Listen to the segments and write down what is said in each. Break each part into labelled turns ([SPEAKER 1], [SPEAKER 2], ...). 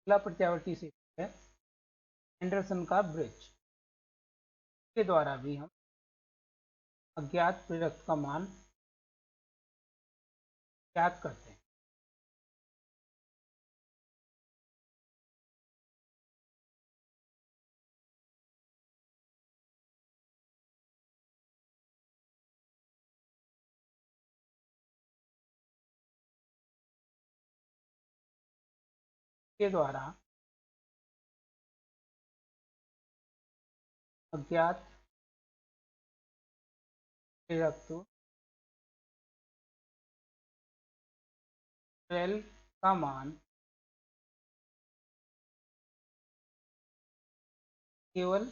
[SPEAKER 1] अगला प्रत्यावर्ती सेतु है एंडरसन का ब्रिज के द्वारा भी हम अज्ञात प्रेरक का मान ज्ञात करते हैं। के द्वारा अज्ञात प्रेरक 12 का मान केवल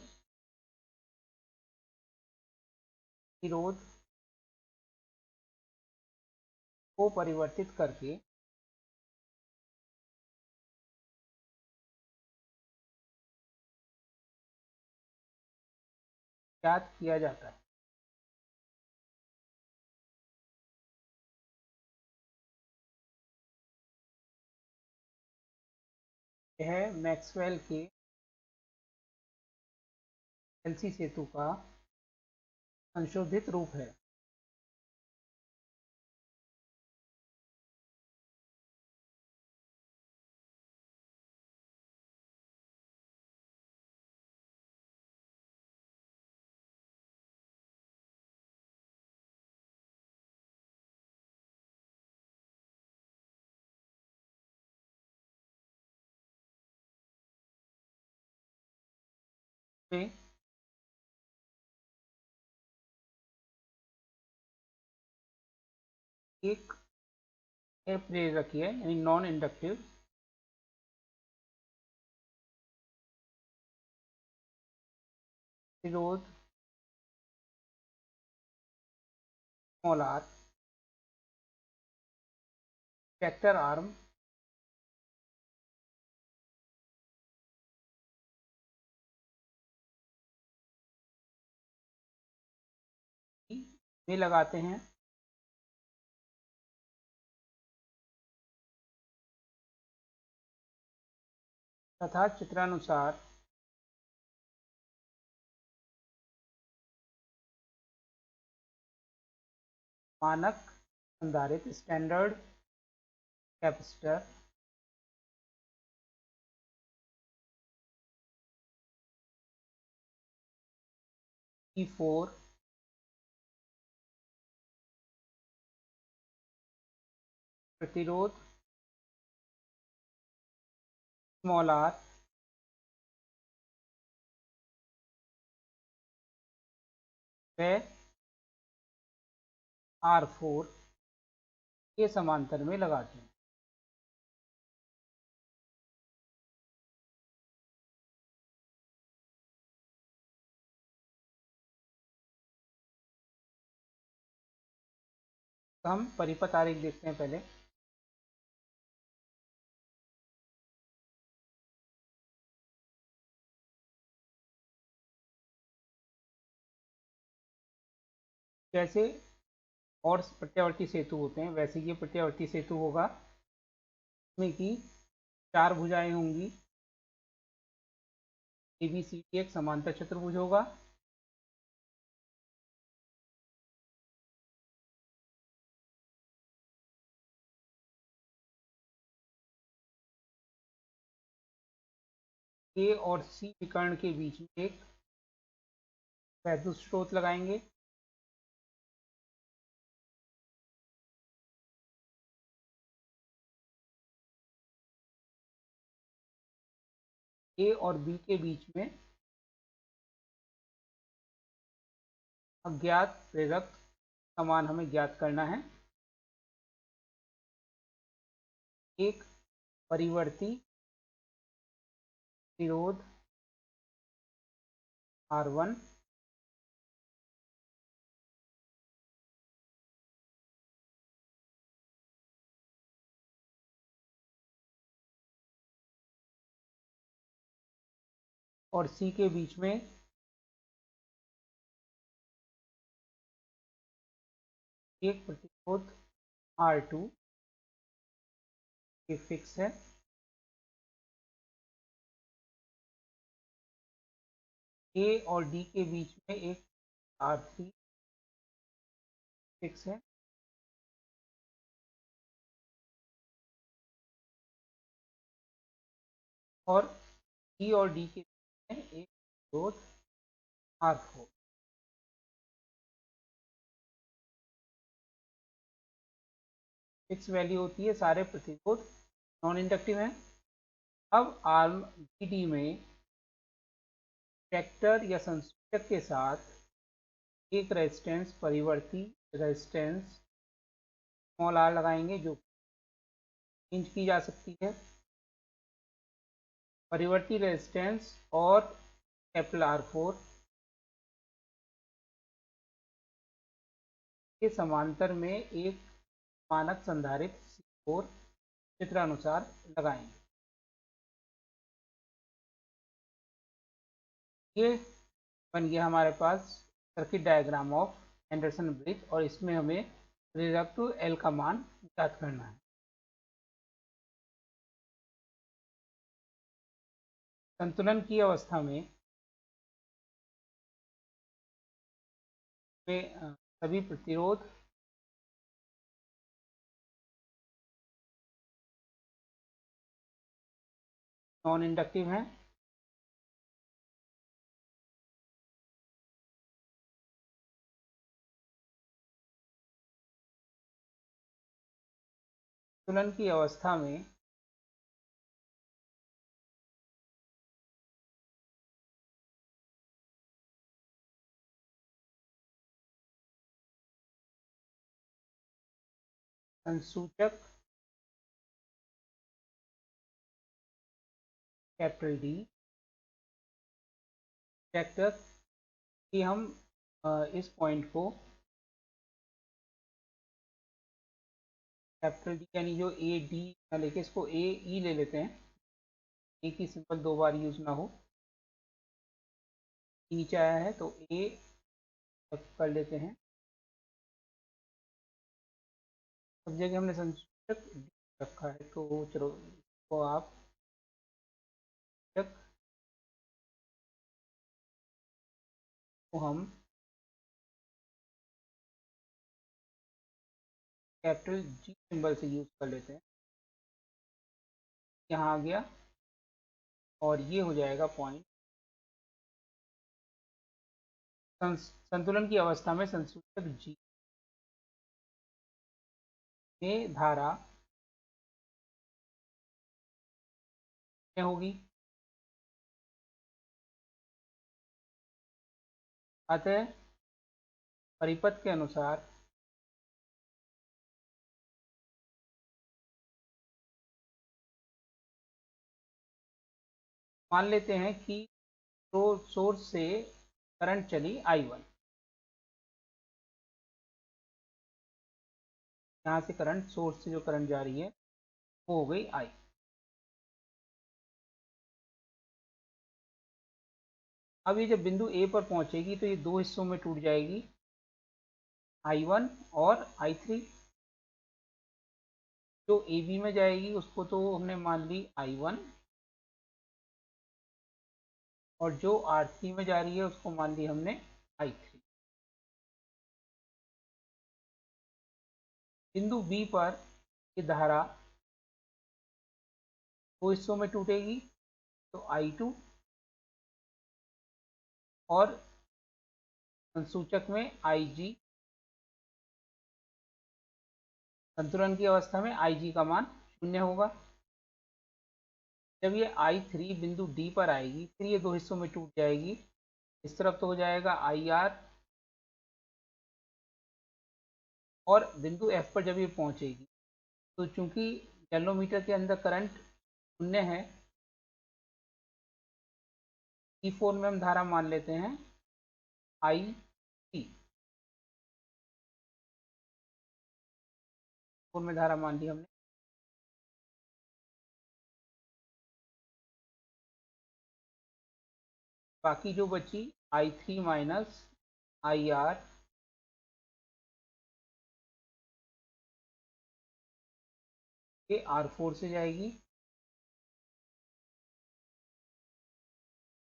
[SPEAKER 1] विरोध को परिवर्तित करके ज्ञात किया जाता है। यह मैक्सवेल के एलसी सेतु का संशोधित रूप है। वे एक अप्रेरकीय यानी नॉन इंडक्टिव विरोध स्मॉल आर ट्रैक्टर आर्म में लगाते हैं तथा चित्रानुसार मानक संधारित्र स्टैंडर्ड कैपेसिटर E4 प्रतिरोध स्मॉल आर व R4 के समांतर में लगाते हैं। तो हम परिपथ आरेख देखते हैं पहले। जैसे और प्रत्यावर्ती सेतु होते हैं वैसे ये प्रत्यावर्ती सेतु होगा, इसमें कि 4 भुजाएं होंगी। ABCD एक समांतर चतुर्भुज होगा। A और C विकर्ण के बीच में एक वैद्युत स्रोत लगाएंगे। A और B के बीच में अज्ञात प्रेरक का मान हमें ज्ञात करना है। एक परिवर्ती विरोध R1 और C के बीच में एक प्रतिरोध R2 ये फिक्स है। ए और डी के बीच में एक R3 फिक्स है, और ई और डी के बीच में एक प्रतिरोध R4। फिक्स वैल्यू होती है, सारे प्रतिरोध नॉन इंडक्टिव हैं। अब आर्म डी में इंडक्टर या संसूचक के साथ एक रेजिस्टेंस, परिवर्ती रेजिस्टेंस स्मॉल आर लगाएंगे, जो चेंज की जा सकती है। परिवर्ती रेजिस्टेंस और कैपिटल R4 के समांतर में एक मानक संधारित्र C4 चित्रानुसार लगाएंगे। ये बन गया हमारे पास circuit diagram of Anderson bridge, और इसमें हमें रिएक्टिव एल का मान ज्ञात करना है। संतुलन की अवस्था में सभी प्रतिरोध नॉन इंडक्टिव हैं। संतुलन की अवस्था में संसूचक कैपिटल डी, इंडक्टर कि हम इस पॉइंट को कैपिटल डी यानी जो ए डी ना लेके इसको ए ई ले लेते हैं, एक ही सिंपल दो बार यूज ना हो। नीचे आया है तो ए कर लेते हैं। सब जगह हमने संसूचक रखा है, तो चलो तो आप को हम कैपिटल जी सिंबल से यूज कर लेते हैं। यहाँ आ गया, और ये हो जाएगा पॉइंट। संतुलन की अवस्था में संसूचक जी में धारा क्या होगी, अतः परिपथ के अनुसार मान लेते हैं कि तो सोर्स से करंट चली I1, यहाँ से करंट, सोर्स से जो करंट जा रही है वो हो गई I। अब ये जब बिंदु A पर पहुंचेगी तो ये दो हिस्सों में टूट जाएगी, I1 और I3। जो AB में जाएगी उसको तो हमने मान ली I1, और जो R3 में जा रही है उसको मान ली हमने I3। बिंदु B पर ये धारा दो हिस्सों में टूटेगी, तो I2 और संसूचक में IG। संतुलन की अवस्था में IG का मान 0 होगा। जब ये I3 बिंदु D पर आएगी फिर ये दो हिस्सों में टूट जाएगी, इस तरफ तो हो जाएगा IR, और बिंदु F पर जब ये पहुंचेगी तो चूंकि गैल्वेनोमीटर के अंदर करंट 0 है, E4 में हम धारा मान लेते हैं I3, 4 में धारा मान ली हमने। बाकी जो बची I3 माइनस IR, ये R4 से जाएगी,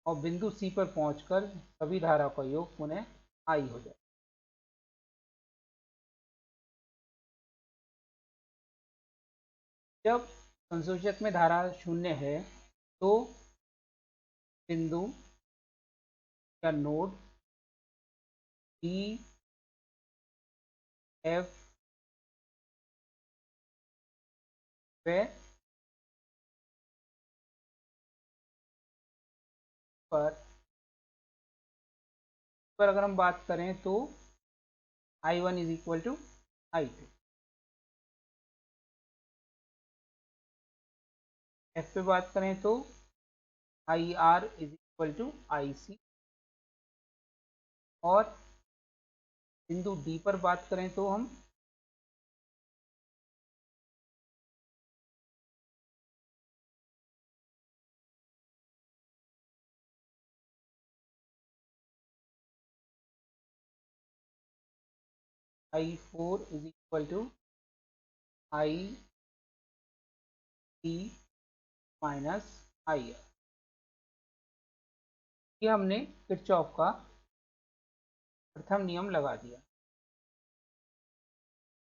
[SPEAKER 1] और बिंदु सी पर पहुंचकर सभी धारा का योग पुनः आई हो जाए। जब संसूचक में धारा शून्य है तो बिंदु या नोड डी एफ व पर अगर हम बात करें तो I1 is equal to I2। F पे बात करें तो IR is equal to IC। और बिंदु डी पर बात करें तो हम I4 is equal to I T minus IR। ये हमने किरचॉफ का प्रथम नियम लगा दिया,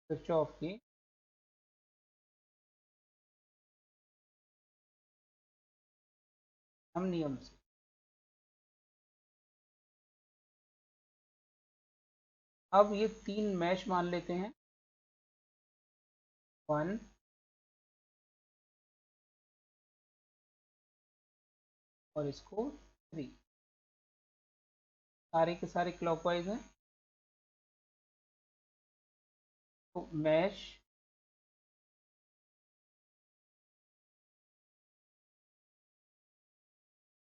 [SPEAKER 1] किरचॉफ के हम नियम से। अब ये तीन मैश मान लेते हैं, 1 और इसको 3, सारे के सारे क्लॉकवाइज हैं। तो मैश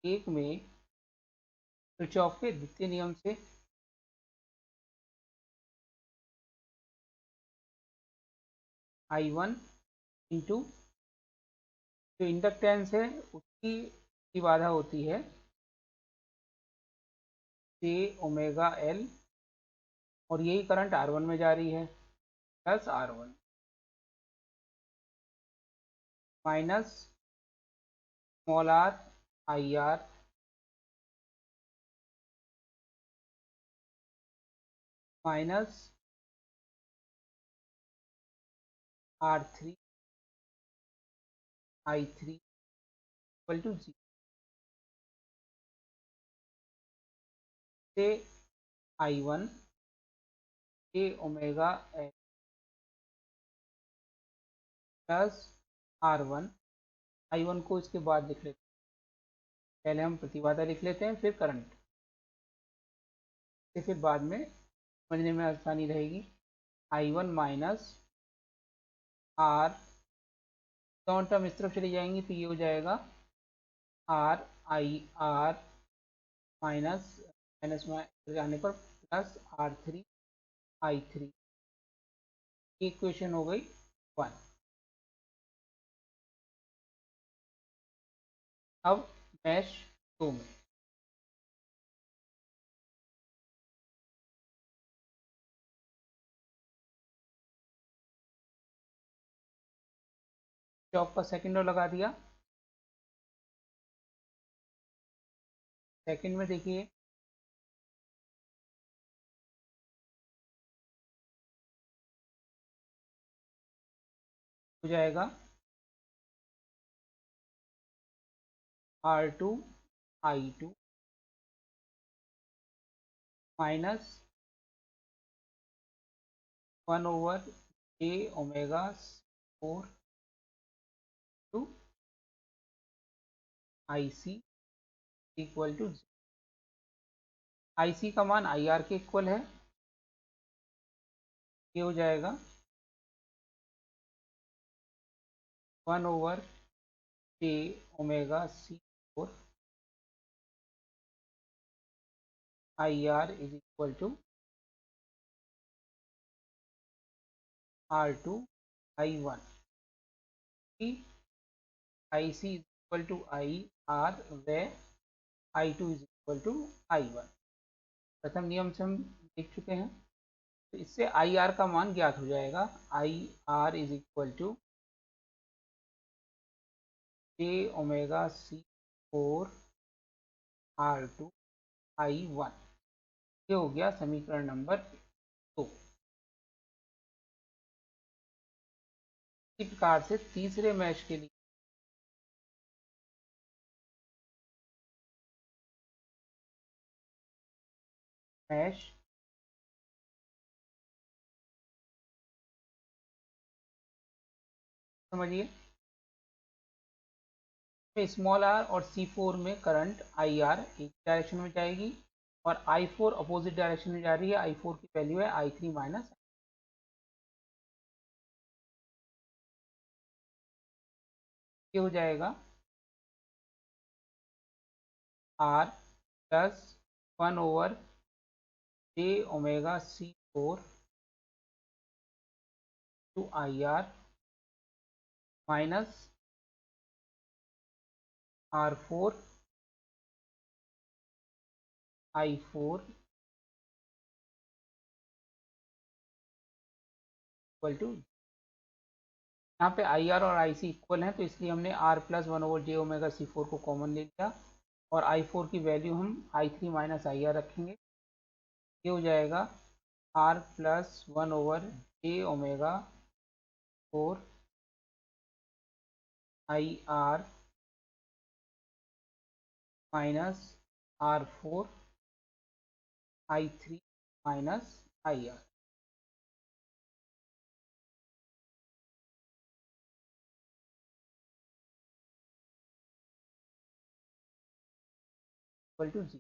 [SPEAKER 1] एक में किरचॉफ के द्वितीय नियम से I1 इंटू जो इंडक्टेंस है उसकी की बाधा होती है J ओमेगा L, और यही करंट R1 में जा रही है, plus R1 minus small r IR minus R3 I3 equal to 0 से I1 J omega L plus R1। I1 को इसके बाद लिख लेते हैं, पहले हम प्रतिबाधा लिख लेते हैं फिर करंट, फिर बाद में समझने में आसानी रहेगी। I1 माइनस R, दोनों टर्म इस तरफ चली जाएंगी तो ये हो जाएगा R IR माइनस माइनस में जाने पर प्लस R3 I3। ये इक्वेशन हो गई 1। अब मैश 2 में चौक का सेकंड रो लगा दिया। सेकंड में देखिए हो जाएगा R2 I2 minus 1 over J omega 4 to IC equal to IC का मान IR के इक्वल है, ये हो जाएगा 1 over J omega C4 IR is equal to R2 I1 की IC is equal to IR व I2 is equal to I1। प्रथम नियम से हम देख चुके हैं, तो इससे IR का मान ज्ञात हो जाएगा। IR is equal to J omega C4 R2 I1। ये हो गया समीकरण नंबर 2। इसी प्रकार से तीसरे मैश के लिए मैश समझिए, स्मॉल आर और C4 में करंट IR एक डायरेक्शन में जाएगी और I4 अपोजिट डायरेक्शन में जा रही है। I4 की वैल्यू है I3 माइनस। ये हो जाएगा R plus 1/j⍵C4 to IR minus R4 I4 equal to, यहाँ पे IR और IC इक्वल हैं तो इसलिए हमने R प्लस 1/j⍵C4 को कॉमन ले लिया और I4 की वैल्यू हम I3 माइनस IR रखेंगे। ये हो जाएगा R plus 1/j⍵4 IR minus R4 I3 minus IR equal to 0।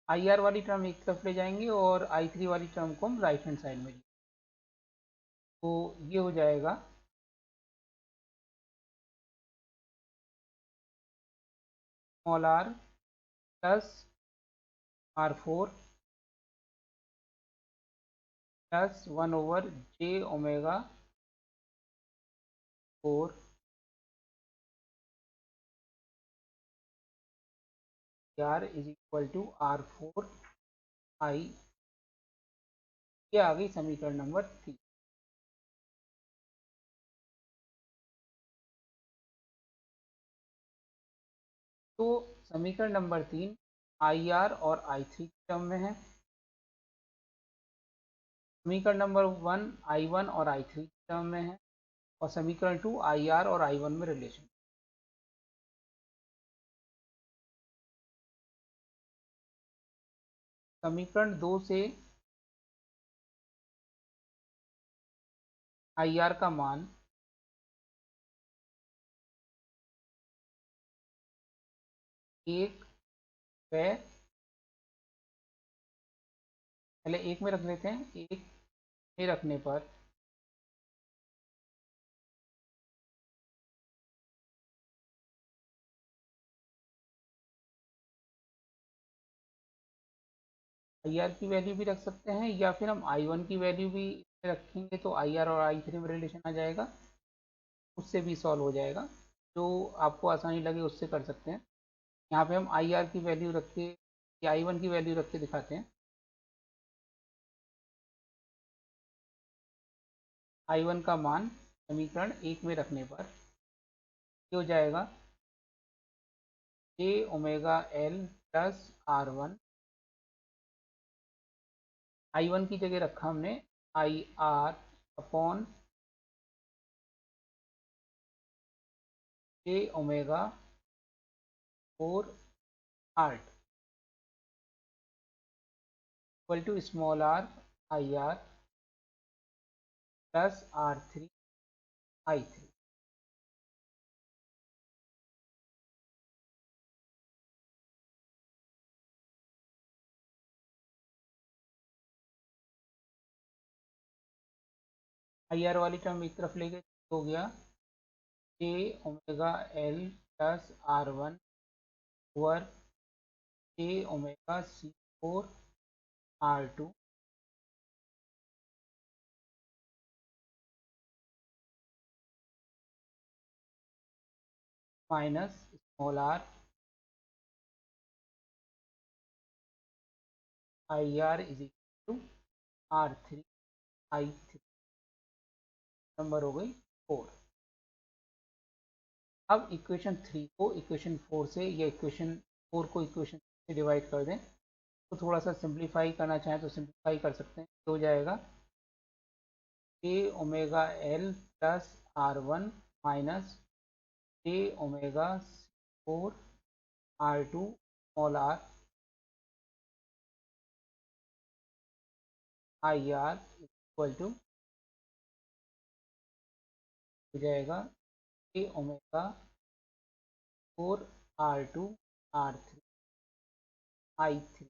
[SPEAKER 1] IR वाली टर्म एक तरफ ले जाएंगे और I3 वाली टर्म को हम राइट हैंड साइड में, तो ये हो जाएगा small r plus R4 plus 1/j⍵4 R is equal to R4 I। ये आ गई समीकरण नंबर 3। तो समीकरण नंबर 3 IR और I3 टर्म में है। समीकरण नंबर 1 I1 और I3 टर्म में है और समीकरण 2 IR और I1 में रिलेशन। समीकरण 2 से IR का मान एक व पहले एक में रख लेते हैं, एक में रखने पर IR की वैल्यू भी रख सकते हैं या फिर हम I1 की वैल्यू भी रखेंगे तो IR और I3 में रिलेशन आ जाएगा, उससे भी सॉल्व हो जाएगा। जो आपको आसानी लगे उससे कर सकते हैं। यहाँ पे हम IR की वैल्यू रख के या I1 की वैल्यू रख के दिखाते हैं। I1 का मान समीकरण 1 में रखने पर ये हो जाएगा j⍵L प्लस R1। I1 की जगह रखा हमने IR upon j⍵4 R equal to small r IR plus R3 I3। IR वाली टर्म एक तरफ ले गए हो गया j⍵L plus R1 over j⍵C4 R2 minus small r IR is equal to R3 I3। Number हो गई 4। अब इक्वेशन 3 को इक्वेशन 4 से या इक्वेशन 4 को इक्वेशन से डिवाइड कर दें, तो थोड़ा सा सिंप्लीफाई करना चाहें तो सिंप्लीफाई कर सकते हैं। तो हो जाएगा J omega L plus R1 minus J omega 4 R2 small R I R equal to हो जाएगा J omega 4 R2 R3 I3।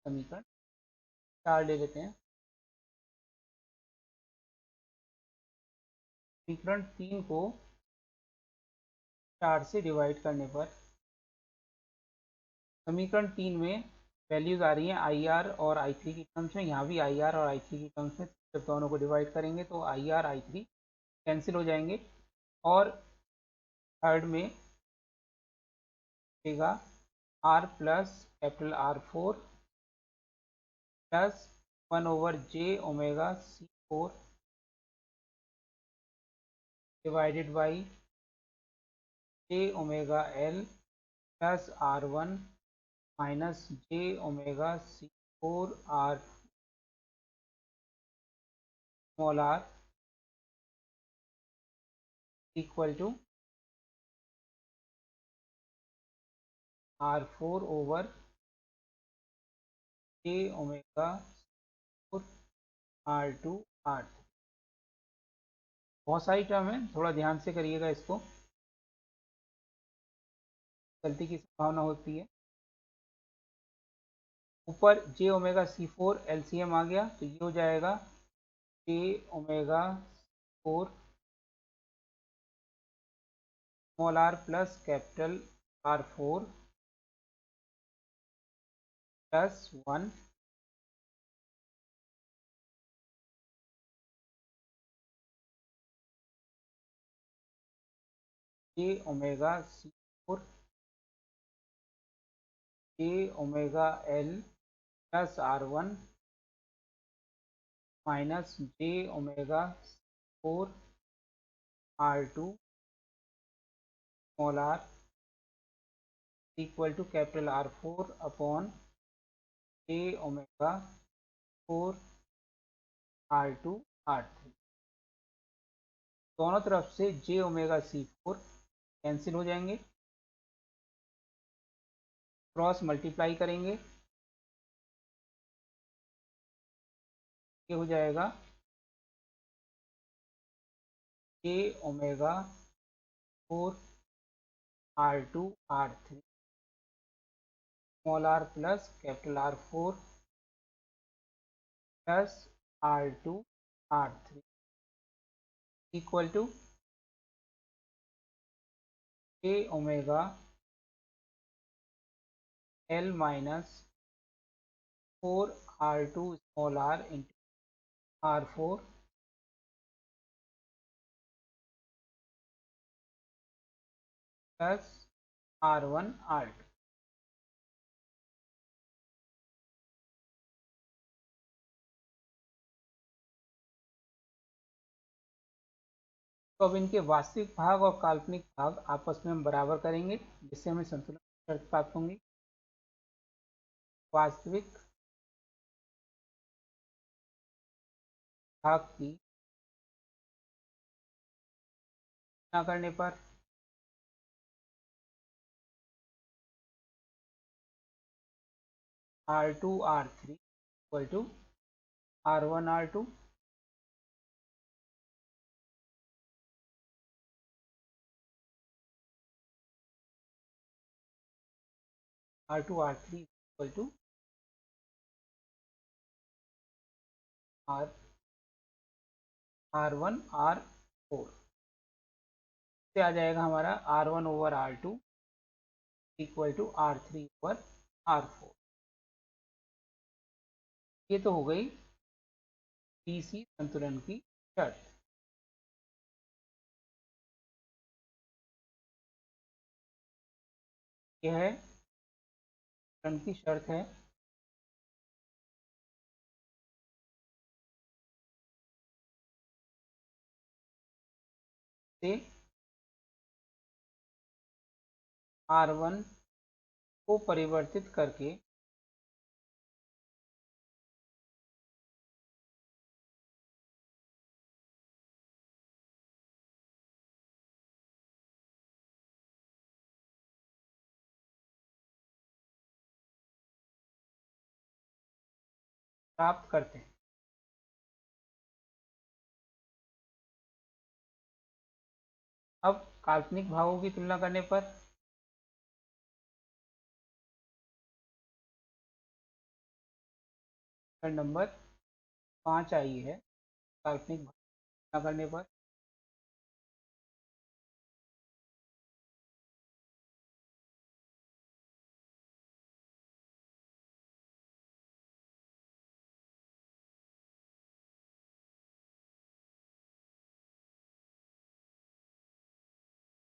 [SPEAKER 1] समीकरण 4 ले लेते हैं। समीकरण 3 को 4 से डिवाइड करने पर समीकरण 3 में वैल्यूज आ रही हैं आई आर और आई थ्री की टर्म्स में, यहाँ भी आई आर और आई थ्री की टर्म्स में। जब दोनों को डिवाइड करेंगे तो I R I three cancel हो जाएंगे, और थर्ड में देगा R plus capital R4 plus 1/j⍵C4 divided by j⍵L plus R1 minus j⍵C4 R small R equal to R4/j⍵4 R2 R3। बहुत सारी टर्म है, थोड़ा ध्यान से करिएगा इसको, गलती की संभावना होती है। ऊपर j⍵C4 LCM आ गया, तो ये हो जाएगा j⍵4 small R plus capital R4 plus 1 j⍵C4 j⍵L plus R1 minus j⍵4 R2 small R equal to capital R4 upon j⍵4 R2 R3। दोनों तरफ से j⍵C4 कैंसिल हो जाएंगे, क्रॉस मल्टीप्लाई करेंगे, ये हो जाएगा j⍵4 R2 R3 small R plus capital R4 plus R2 R3 equal to j⍵L minus 4 R2 small R into R4 plus R1 R2। तो अब इनके वास्तविक भाग और काल्पनिक भाग आपस में हम बराबर करेंगे, जिससे हमें संतुलन शर्त प्राप्त होंगी। वास्तविक भाग की गणना करने पर R2 R3 equal to R1 R2 R2 R3 equal to R1 R4 से आ जाएगा हमारा R1/R2 इक्वल टू R3/R4। ये तो हो गई पीसी संतुलन की शर्त। यह है संतुलन की शर्त है से R1 को परिवर्तित करके प्राप्त करते हैं। अब काल्पनिक भागों की तुलना करने पर नंबर 5 आई है। काल्पनिक भाग की तुलना करने पर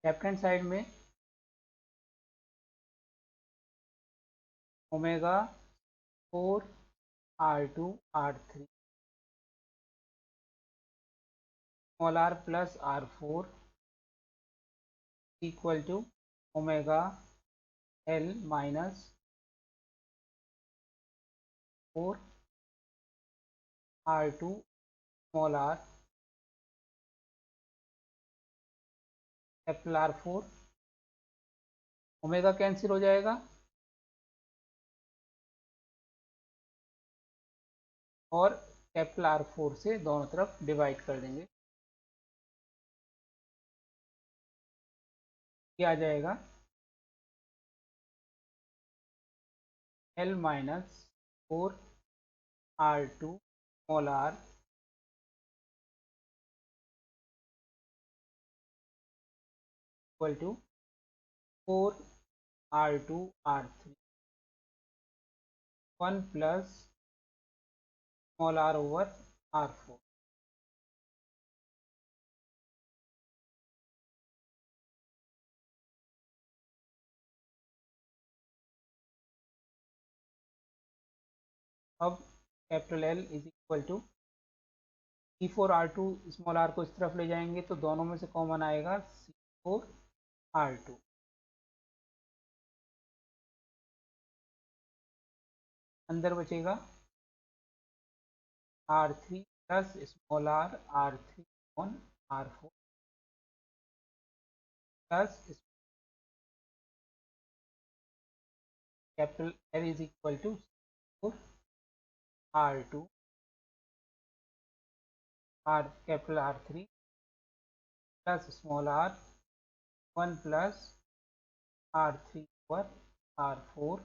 [SPEAKER 1] लेफ्ट हैंड साइड में omega 4 R2 R3 small r plus R4 equal to omega L minus 4 R2 small r capital R4। Omega cancel हो जाएगा और कैपिटल R4 से दोनों तरफ डिवाइड कर देंगे। ये आ जाएगा L minus 4 R2 small r equal to 4 R2 R3 1 plus small r over R4। अब capital L is equal to C4R2 small r को इस तरफ ले जाएंगे तो दोनों में से कॉमन आएगा C4R2। अंदर बचेगा R3 plus small r R3 on R4 plus capital L is equal to R2 R capital R3 plus small r 1 plus R3 over R4।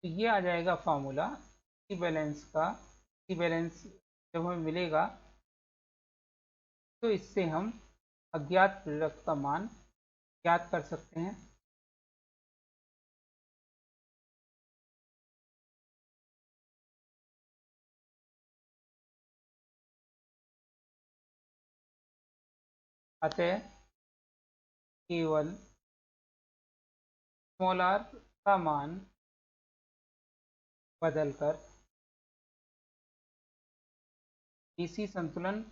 [SPEAKER 1] तो ये आ जाएगा फार्मूला बैलेंस का। बैलेंस जब हमें मिलेगा तो इससे हम अज्ञात प्रेरक का मान ज्ञात कर सकते हैं। अतः केवल स्मॉल r का मान बदलकर डीसी संतुलन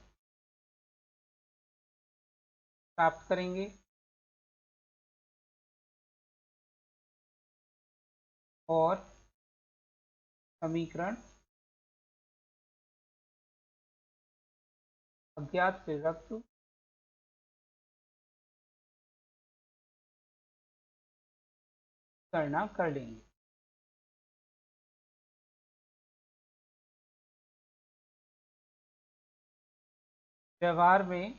[SPEAKER 1] प्राप्त करेंगे और समीकरण अज्ञात प्रेरक गणना कर लेंगे। व्यवहार में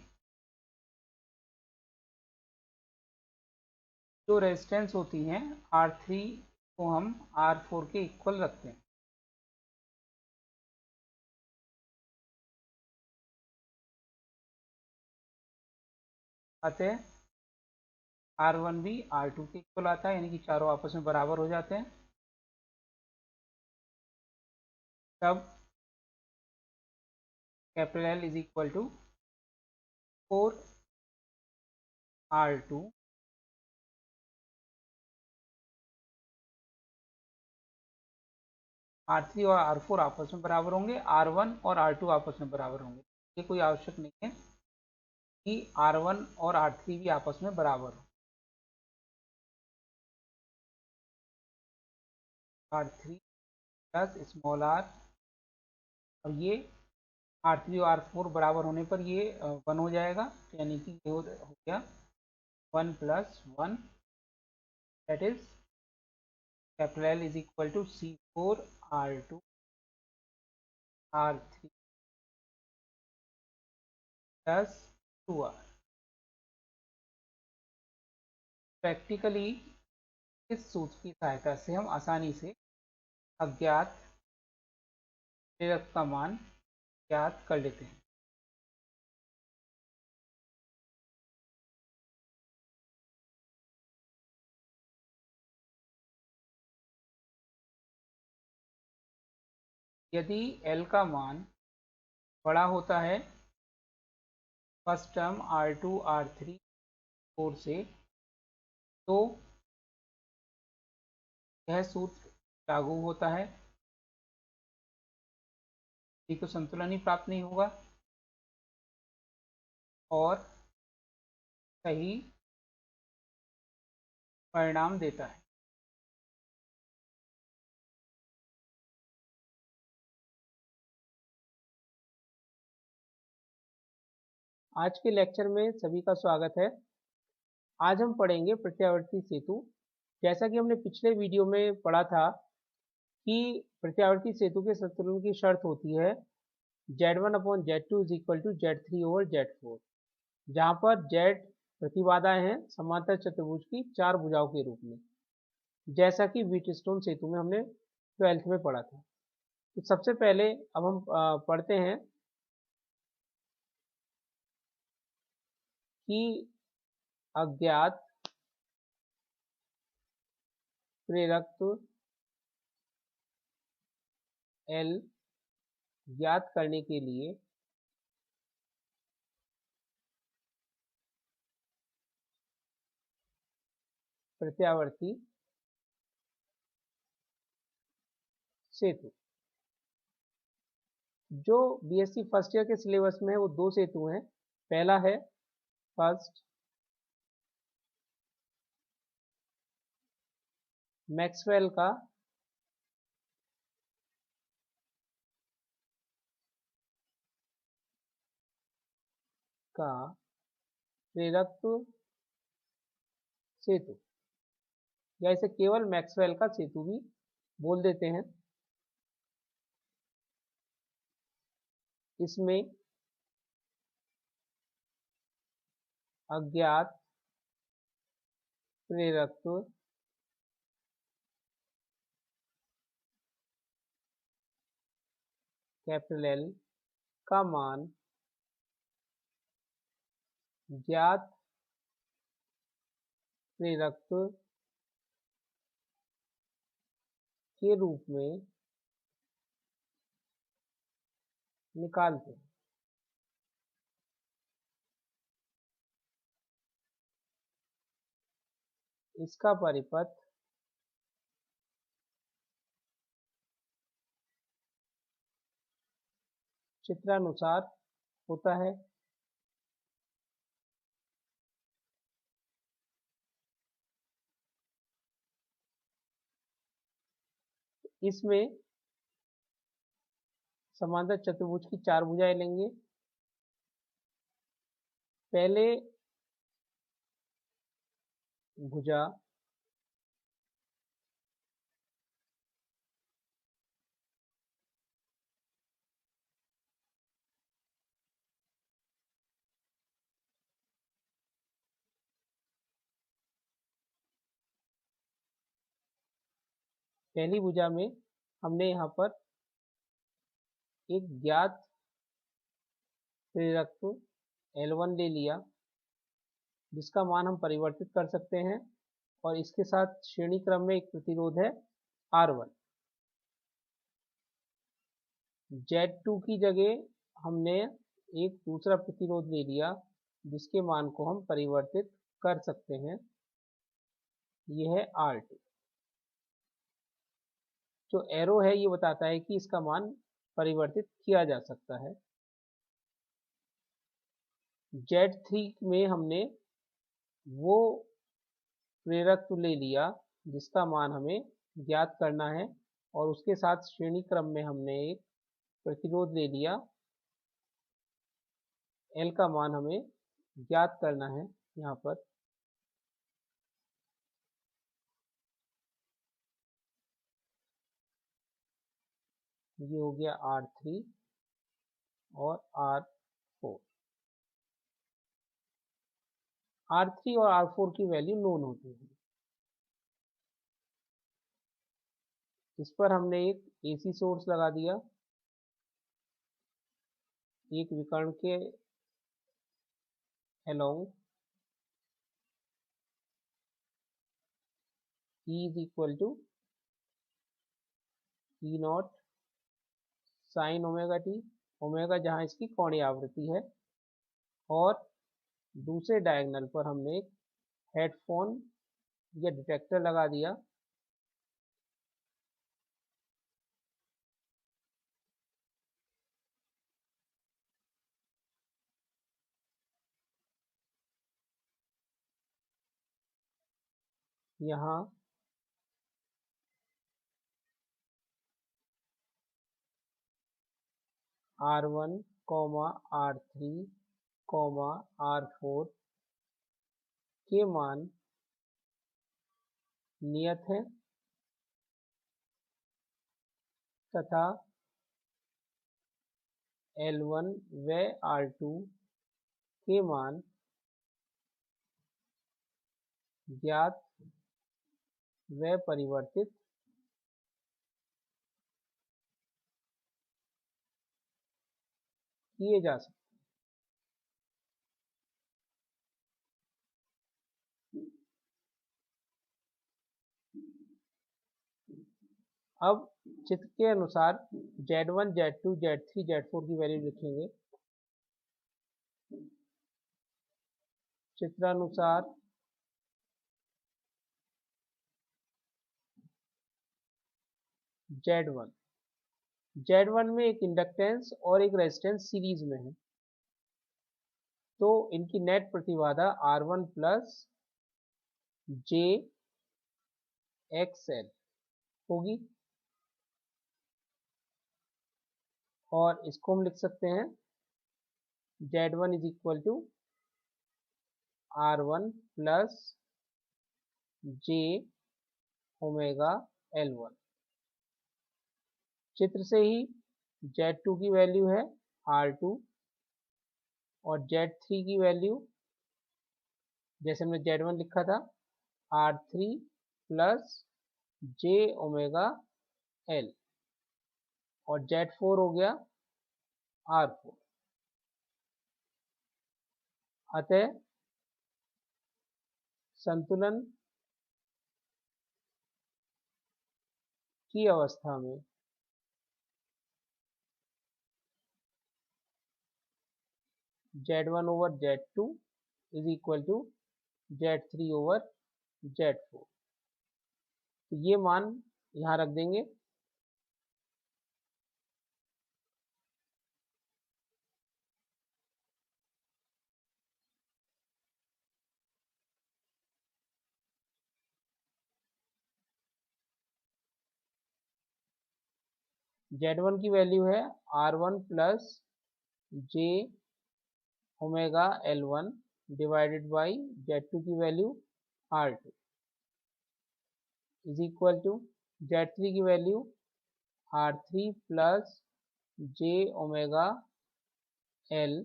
[SPEAKER 1] जो रेजिस्टेंस होती हैं R3 को हम R4 के इक्वल रखते हैं। अतः R1 भी R2 के इक्वल आता है, यानी कि चारों आपस में बराबर हो जाते हैं। तब capital L is equal to 4 R2 R3 और R4 आपस में बराबर होंगे, R1 और R2 आपस में बराबर होंगे। ये कोई आवश्यक नहीं है कि R1 और R3 भी आपस में बराबर हो। R3 प्लस स्मॉल r, और ये R3 और R4 बराबर होने पर ये 1 हो जाएगा, यानी कि ये हो गया 1 + 1, that is L is equal to C4 R2 R3 plus 2R। Practically इस सूत्र की सहायता से हम आसानी से अज्ञात प्रेरक का मान ज्ञात कर लेते हैं। यदि L का मान बड़ा होता है फर्स्ट टर्म R2 R3 4 से, तो यह सूत्र लागू होता है, ये तो संतुलन ही प्राप्त नहीं होगा और सही परिणाम देता है। आज के लेक्चर में सभी का स्वागत है। आज हम पढ़ेंगे प्रत्यावर्ती सेतु। जैसा कि हमने पिछले वीडियो में पढ़ा था कि प्रत्यावर्ती सेतु के संतुलन की शर्त होती है Z1/Z2 is equal to Z3/Z4, जहाँ पर Z प्रतिबाधाएं हैं समांतर चतुर्भुज की 4 भुजाओं के रूप में, जैसा कि व्हीटस्टोन सेतु में हमने 12th में पढ़ा था। तो सबसे पहले अब हम पढ़ते हैं कि अज्ञात प्रेरकत्व L ज्ञात करने के लिए प्रत्यावर्ती सेतु। जो बीएससी फर्स्ट ईयर के सिलेबस में है वो 2 सेतु हैं। पहला है फर्स्ट मैक्सवेल का प्रेरकत्व सेतु, या इसे केवल मैक्सवेल का सेतु भी बोल देते हैं। इसमें अज्ञात प्रेरकत्व कैपिटल L का मान ज्ञात प्रेरकत्व के रूप में निकालते हैं। इसका परिपथ चित्रानुसार होता है। इसमें समांतर चतुर्भुज की 4 भुजाएं लेंगे। पहले भुजा पहली भुजा में हमने यहाँ पर एक ज्ञात प्रेरकत्व L1 ले लिया, जिसका मान हम परिवर्तित कर सकते हैं, और इसके साथ श्रेणी क्रम में एक प्रतिरोध है R1। Z2 की जगह हमने एक दूसरा प्रतिरोध ले लिया, जिसके मान को हम परिवर्तित कर सकते हैं, यह है R2। जो एरो है ये बताता है कि इसका मान परिवर्तित किया जा सकता है। Z3 में हमने वो प्रेरक ले लिया जिसका मान हमें ज्ञात करना है, और उसके साथ श्रेणी क्रम में हमने एक प्रतिरोध ले लिया, L का मान हमें ज्ञात करना है यहाँ पर। ये हो गया R3 और R4। R3 और R4 की वैल्यू नोन होती है। इस पर हमने एक AC सोर्स लगा दिया, एक विकर्ण के along E is equal to E naught sine omega T, omega जहाँ इसकी कोणीय आवृत्ति है, और दूसरे डायगोनल पर हमने एक हेडफोन या डिटेक्टर लगा दिया। यहाँ R1, R3, R4 के मान नियत हैं तथा L1 व R2 के मान ज्ञात व परिवर्तित किए जा सकते। अब चित्र के अनुसार Z1, Z2, Z3, Z4 की वैल्यू लिखेंगे। चित्रानुसार Z1, Z1 में एक इंडक्टेंस और एक रेजिस्टेंस सीरीज में है, तो इनकी नेट प्रतिबाधा R1 प्लस जे एक्स एल होगी, और इसको हम लिख सकते हैं Z1 is equal to R1 plus j omega L1। चित्र से ही Z2 की वैल्यू है R2, और Z3 की वैल्यू जैसे हमने Z1 लिखा था R3 plus j omega L, और Z4 हो गया R4। अतः संतुलन की अवस्था में Z1 over Z2 is equal to Z3 over Z4। तो ये मान यहाँ रख देंगे। Z1 की वैल्यू है R1 plus j omega L1 divided by Z2 की value R2 is equal to Z3 की value R3 plus j omega L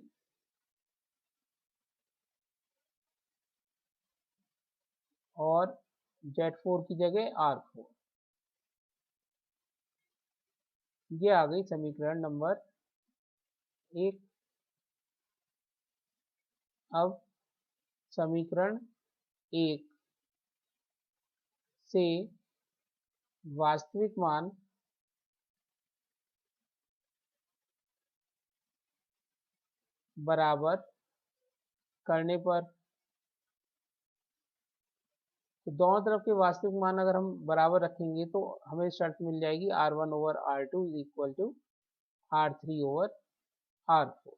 [SPEAKER 1] और Z4 की जगह R4। ये आ गई समीकरण नंबर 1। अब समीकरण 1 से वास्तविक मान बराबर करने पर तो दोनों तरफ के वास्तविक मान अगर हम बराबर रखेंगे तो हमें शर्त मिल जाएगी R1/R2 is equal to R3/R4।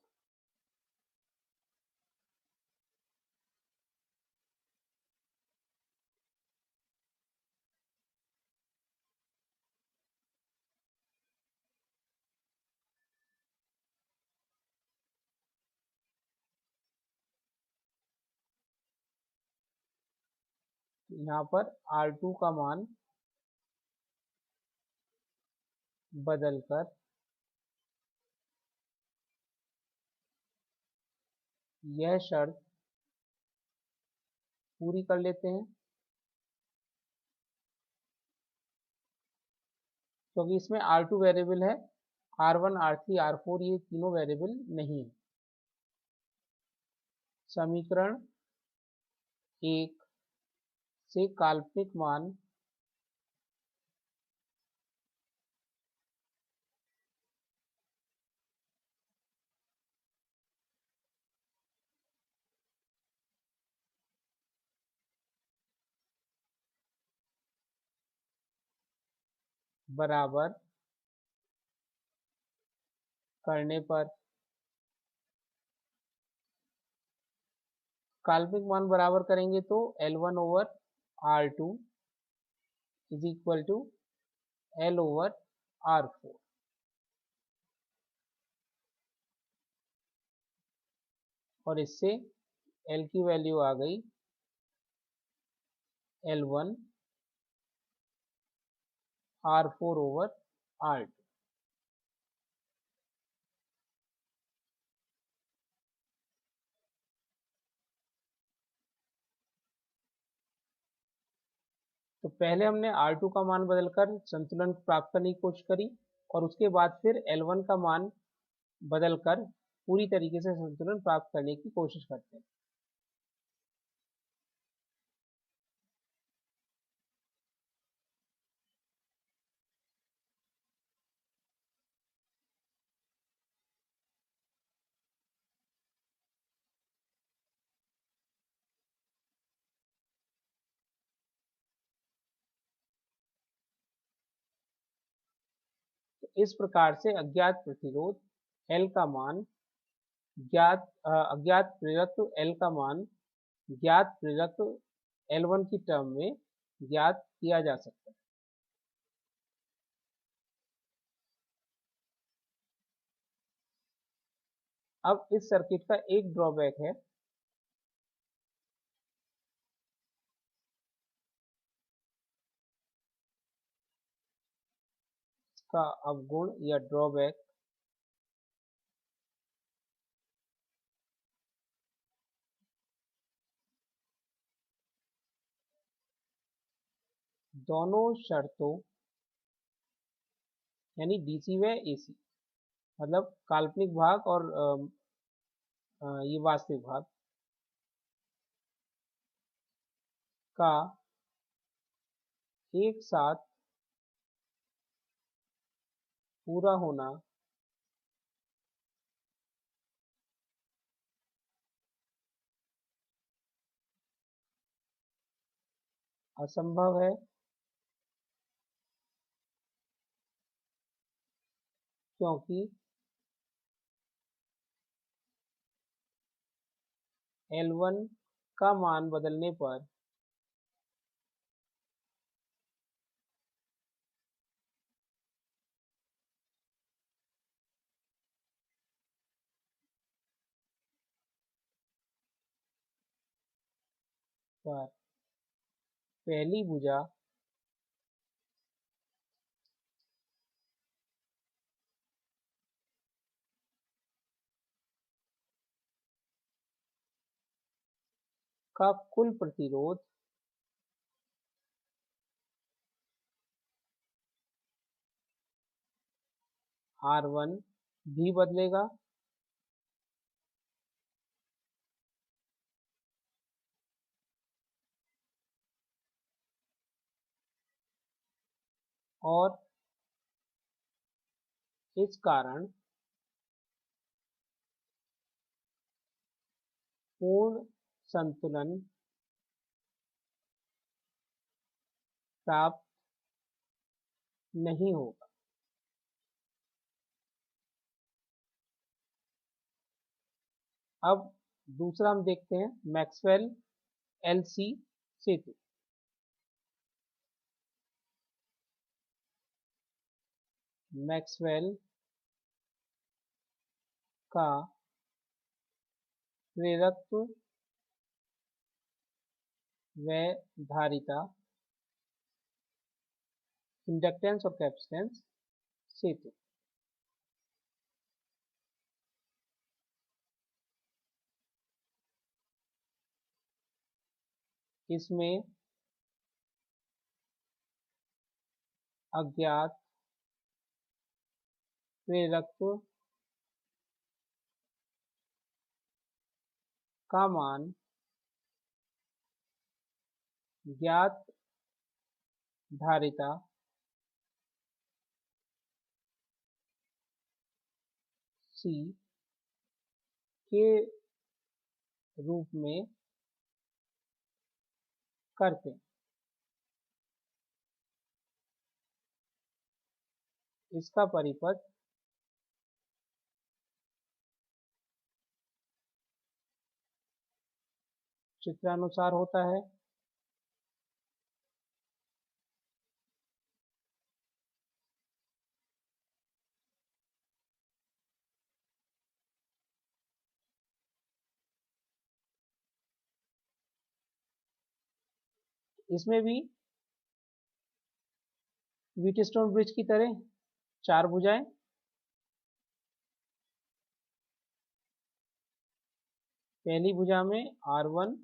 [SPEAKER 1] यहाँ पर R2 का मान बदलकर यह शर्त पूरी कर लेते हैं, क्योंकि इसमें R2 वेरिएबल है, R1 R3 R4 ये तीनों वेरिएबल नहीं है। समीकरण 1 से काल्पनिक मान बराबर करने पर काल्पनिक मान बराबर करेंगे तो L1/R2 is equal to L/R4, और इससे L की वैल्यू आ गई L1/R4/R2। तो पहले हमने R2 का मान बदलकर संतुलन प्राप्त करने की कोशिश करी, और उसके बाद फिर L1 का मान बदलकर पूरी तरीके से संतुलन प्राप्त करने की कोशिश करते हैं। तो इस प्रकार से अज्ञात प्रतिरोध L का मान अज्ञात प्रेरकत्व L का मान ज्ञात प्रेरकत्व L1 की टर्म में ज्ञात किया जा सकता है। अब इस सर्किट का एक ड्रॉबैक है, इसका अवगुण या ड्रॉबैक दोनों शर्तों यानी डीसी व एसी, मतलब काल्पनिक भाग और ये वास्तविक भाग का एक साथ पूरा होना असंभव है, क्योंकि L1 का मान बदलने पर पहली भुजा का कुल प्रतिरोध R1 भी बदलेगा, और इस कारण पूर्ण संतुलन प्राप्त नहीं होगा। अब दूसरा हम देखते हैं मैक्सवेल एलसी सेतु। मैक्सवेल का प्रेरकत्व व धारिता, इंडक्टेंस और कैपेसिटेंस सेतु। इसमें अज्ञात प्रेरकत्व का मान ज्ञात धारिता C के रूप में करते हैं। इसका परिपथ चित्रानुसार होता है। इसमें भी व्हीटस्टोन ब्रिज की तरह 4 भुजाएं, पहली भुजा में R1,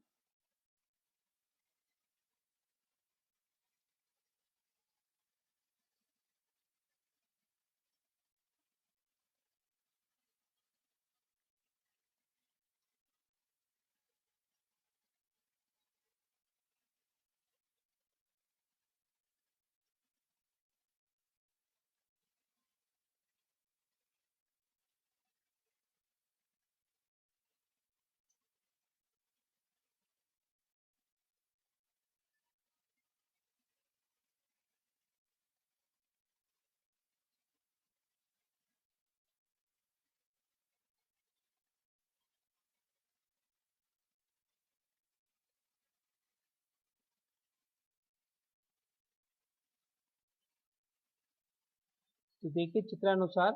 [SPEAKER 1] तो देखिए चित्रानुसार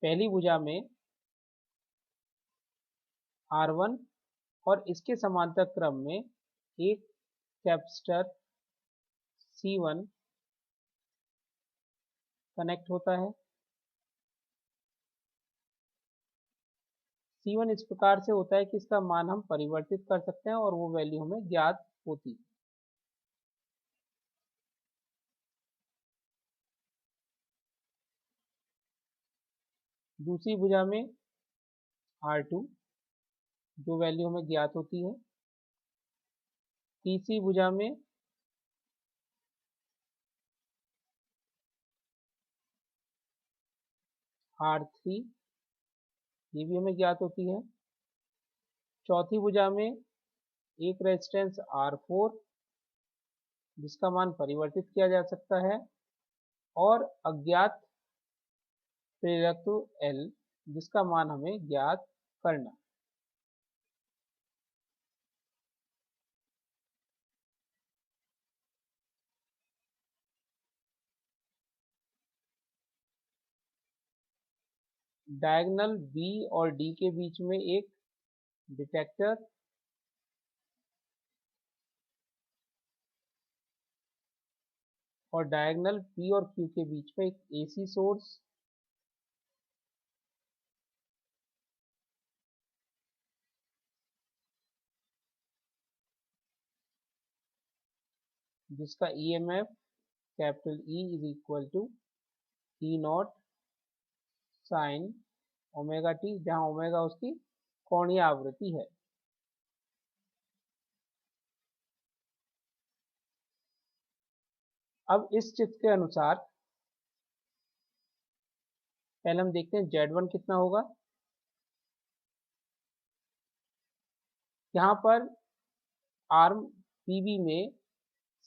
[SPEAKER 1] पहली भुजा में R1 और इसके समांतर क्रम में एक कैपेसिटर C1 कनेक्ट होता है। C1 इस प्रकार से होता है कि इसका मान हम परिवर्तित कर सकते हैं और वो वैल्यू हमें ज्ञात होती है। दूसरी भुजा में R2 जो वैल्यू हमें ज्ञात होती है। तीसरी भुजा में R3 ये भी हमें ज्ञात होती है। चौथी भुजा में एक रेजिस्टेंस R4 जिसका मान परिवर्तित किया जा सकता है और अज्ञात प्रेरकत्व L जिसका मान हमें ज्ञात करना। डायगोनल B और D के बीच में एक डिटेक्टर और डायगोनल P और Q के बीच में एक AC सोर्स जिसका EMF capital E is equal to E naught sine omega t, जहां ओमेगा उसकी कोणीय आवृत्ति है। अब इस चित्र के अनुसार पहले हम देखते हैं Z1 कितना होगा। यहाँ पर आर्म PB में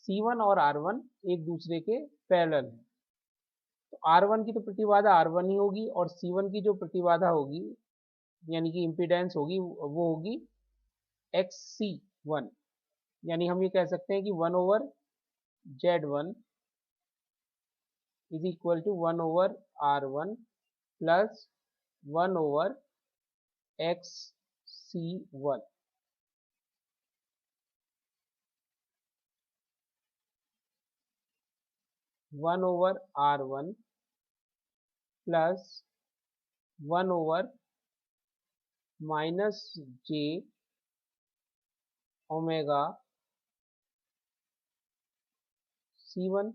[SPEAKER 1] C1 और R1 एक दूसरे के पैरेलल है। तो R1 की तो प्रतिबाधा R1 ही होगी और C1 की जो प्रतिबाधा होगी यानी कि इम्पीडेंस होगी वो होगी XC1। यानी हम ये कह सकते हैं कि 1/Z1 is equal to 1/R1 plus 1/XC1। 1/R1 plus 1/-j⍵C1।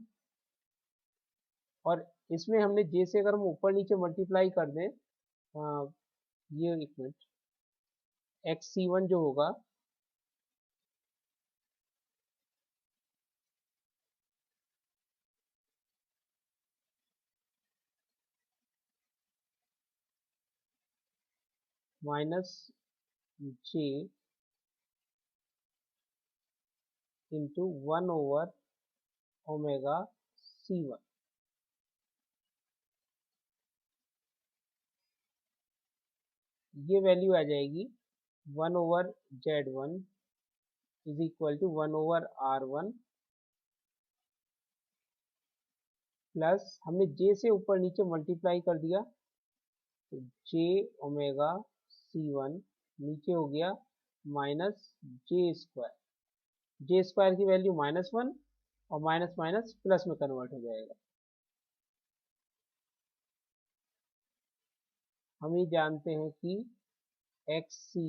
[SPEAKER 1] और इसमें हमने j से अगर हम ऊपर नीचे मल्टीप्लाई कर दें, ये एक मिनट, XC1 जो होगा -j इंटू 1/-ω C1। ये वैल्यू आ जाएगी 1/Z1 is equal to 1/R1 plus हमने j से ऊपर नीचे मल्टीप्लाई कर दिया तो j⍵C1 नीचे हो गया -j²। j² की वैल्यू -1 और माइनस माइनस प्लस में कन्वर्ट हो जाएगा। हम ये जानते हैं कि XC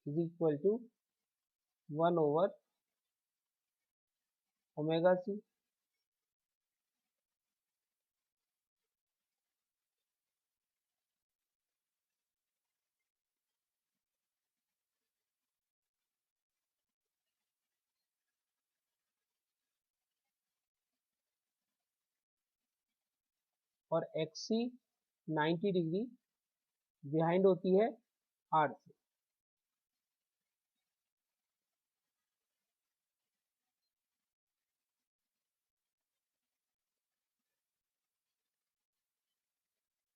[SPEAKER 1] is equal to 1/ω⍵C। और XC 90 डिग्री बिहाइंड होती है R से।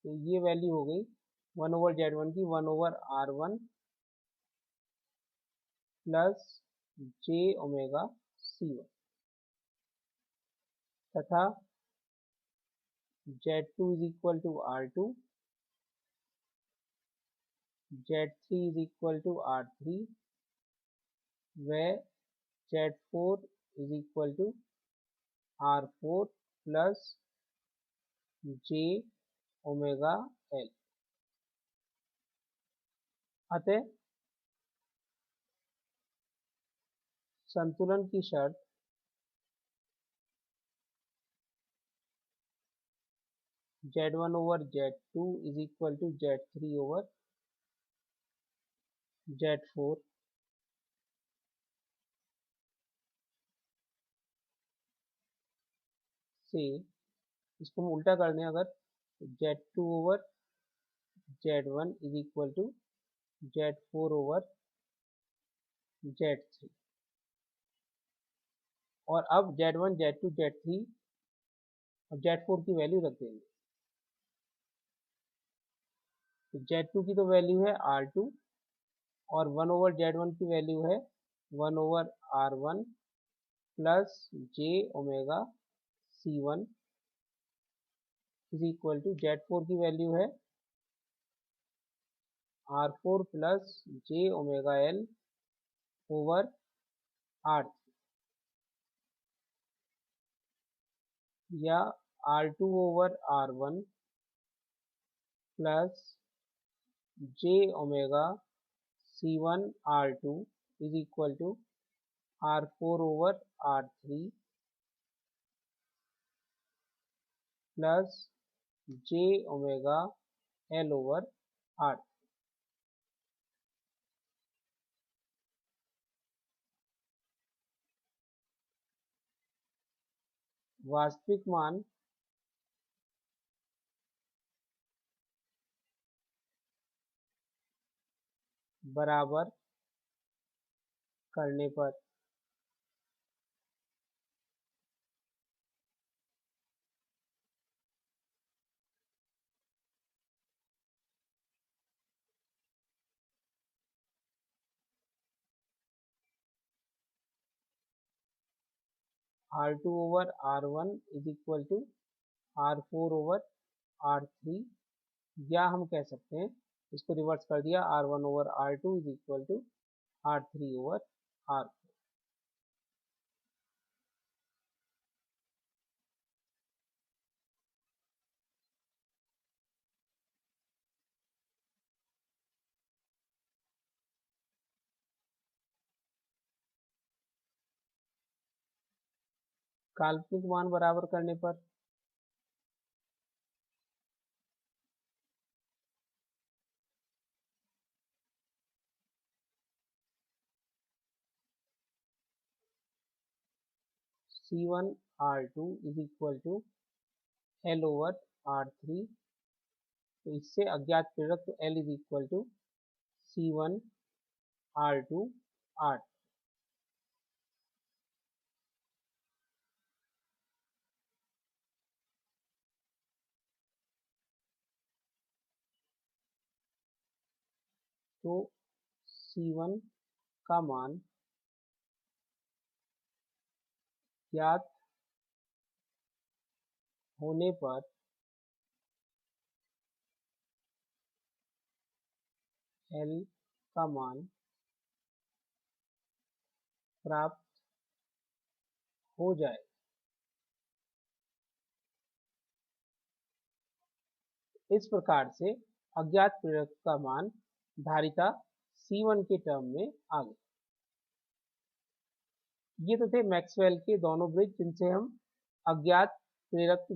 [SPEAKER 1] तो ये वैल्यू हो गई 1/Z1 की 1/R1 प्लस j⍵C1 तथा Z2 is equal to R2, Z3 is equal to R3 व Z4 is equal to R4 plus j⍵L। अतः संतुलन की शर्त Z1/Z2 is equal to Z3/Z4 से, इसको हम उल्टा कर दें अगर, Z2/Z1 is equal to Z4/Z3। और अब Z1 Z2 Z3 और Z4 की वैल्यू रख देंगे। तो Z2 की तो वैल्यू है R2 और 1/Z1 की वैल्यू है 1/R1 plus j⍵C1 is equal to Z4 की वैल्यू है R4 plus j⍵L over R3 या R2/R1 plus j⍵C1 R2 is equal to R4/R3 plus j⍵L over R। वास्तविक मान बराबर करने पर R2 over R1 is equal to R4 over R3, या हम कह सकते हैं इसको रिवर्स कर दिया, R1 over R2 is equal to R3 over R4। काल्पनिक मान बराबर करने पर C1 R2 is equal to L over R3, तो इससे अज्ञात प्रेरक तो L is equal to C1 R2 R, तो C1 का मान ज्ञात होने पर L का मान प्राप्त हो जाए। इस प्रकार से अज्ञात प्रेरक का मान धारिता C1 के टर्म में आ गया। ये तो थे मैक्सवेल के दोनों ब्रिज जिनसे हम अज्ञात प्रेरक